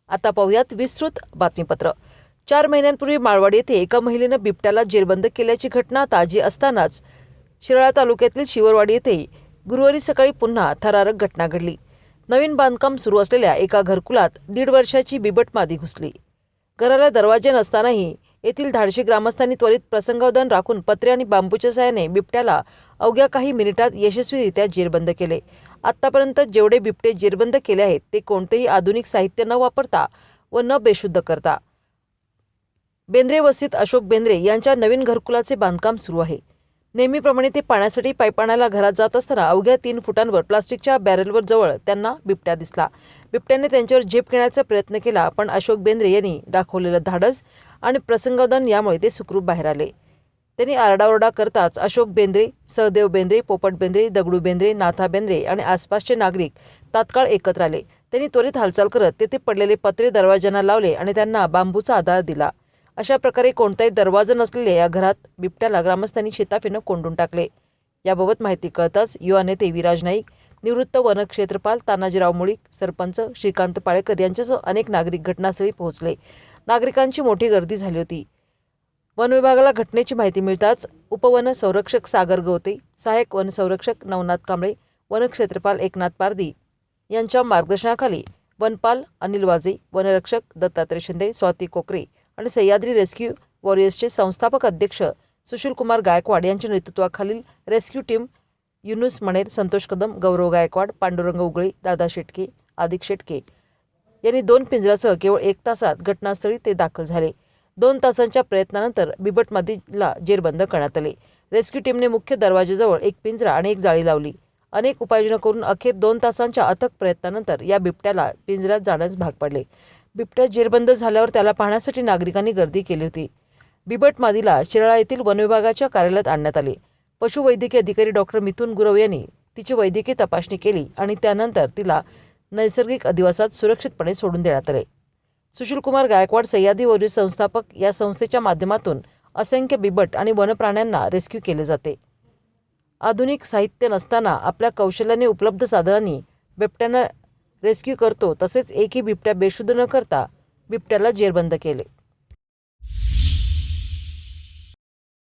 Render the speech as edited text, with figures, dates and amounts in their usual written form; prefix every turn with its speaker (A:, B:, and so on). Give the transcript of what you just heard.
A: आता पाहूयात विस्तृत बातमीपत्र। 4 महिन्यांपूर्वी माळवाड येथे एका महिलेनं बिबट्याला जेरबंद केल्याची घटना ताजी असतानाच शिराळा तालुक्यातील शिवरवाडी येथे गुरुवारी सकाळी पुन्हा थरारक घटना घडली। नवीन बांधकाम सुरू असलेल्या एका घरकुलात 1.5 वर्षाची बिबट मादी घुसली। घराला दरवाजे नसतानाही येथील धाडशी ग्रामस्थांनी त्वरित प्रसंगावधान राखून पत्रे आणि बांबूच्या साहाय्याने बिबट्याला अवघ्या काही मिनिटात यशस्वीरित्या जेरबंद केले। आतापर्यंत जेवढे बिबटे जेरबंद केले आहेत ते कोणतेही आधुनिक साहित्य न वापरता व न बेशुद्ध करता। बेंद्रे वस्तीत अशोक बेंद्रे यांच्या नवीन घरकुलाचे बांधकाम सुरू आहे। नेहमीप्रमाणे ते पाण्यासाठी पाईपाण्याला घरात जात असताना अवघ्या 3 फुटांवर प्लास्टिकच्या बॅरेलवर जवळ त्यांना बिबट्या दिसला। बिबट्याने त्यांच्यावर झेप घेण्याचा प्रयत्न केला, पण अशोक बेंद्रे यांनी दाखवलेलं धाडस आणि प्रसंगावधान यामुळे ते सुखरूप बाहेर आले। त्यांनी आरडाओरडा करताच अशोक बेंद्रे, सहदेव बेंद्रे, पोपट बेंद्रे, दगडू बेंद्रे, नाथा बेंद्रे आणि आसपासचे नागरिक तात्काळ एकत्र आले। त्यांनी त्वरित हालचाल करत तेथे पडलेले पत्रे दरवाजांना लावले आणि त्यांना बांबूचा आधार दिला। अशा प्रकारे कोणताही दरवाजा नसलेल्या या घरात बिबट्याला ग्रामस्थांनी शेताफीनं कोंडून टाकले। याबाबत माहिती कळताच युवा नेते विराज नाईक, निवृत्त वनक्षेत्रपाल तानाजीराव मुळीक, सरपंच श्रीकांत पाळेकर यांच्यासह अनेक नागरिक घटनास्थळी पोहोचले। नागरिकांची मोठी गर्दी झाली होती। वन विभागाला घटनेची माहिती मिळताच उपवन संरक्षक सागर गवते, सहाय्यक वन संरक्षक नवनाथ कांबळे, वनक्षेत्रपाल एकनाथ पारधी यांच्या मार्गदर्शनाखाली वनपाल अनिल वाजे, वनरक्षक दत्तात्रय शिंदे, स्वाती कोकरे आणि सह्याद्री रेस्क्यू वॉरियर्सचे संस्थापक अध्यक्ष सुशील कुमार गायकवाड यांच्या नेतृत्वाखालील रेस्क्यू टीम युनुस मणेर, संतोष कदम, गौरव गायकवाड, पांडुरंग उगळे, दादा शेटके, आदिक शेटके यांनी 2 पिंजऱ्यासह केवळ 1 तासात घटनास्थळी ते दाखल झाले। 2 तासांच्या प्रयत्नानंतर बिबट मादीला जेरबंद करण्यात आले। रेस्क्यू टीमने मुख्य दरवाजाजवळ 1 पिंजरा आणि 1 जाळी लावली। अनेक उपाययोजना करून अखेर 2 तासांच्या अथक प्रयत्नानंतर या बिबट्याला पिंजऱ्यात जाण्यास भाग पडले। बिबट्या जेरबंद झाल्यावर त्याला पाहण्यासाठी नागरिकांनी गर्दी केली होती। बिबट मादीला शिराळा येथील वन विभागाच्या कार्यालयात आणण्यात आले। पशुवैद्यकीय अधिकारी डॉक्टर मिथुन गुरव यांनी तिची वैद्यकीय तपासणी केली आणि त्यानंतर तिला नैसर्गिक अधिवासात सुरक्षितपणे सोडून देण्यात आले। सुशील कुमार गायकवाड सह्याद्री वॉरियर्स संस्थापक या संस्थेच्या माध्यमातून असंख्य बिबट आणि वनप्राण्यांना रेस्क्यू केले जाते। आधुनिक साहित्य नसताना आपल्या कौशल्याने उपलब्ध साधनांनी बिबट्यांना रेस्क्यू करतो, तसेच एकही बिबट्या बेशुद्ध न करता बिबट्याला जेरबंद केले।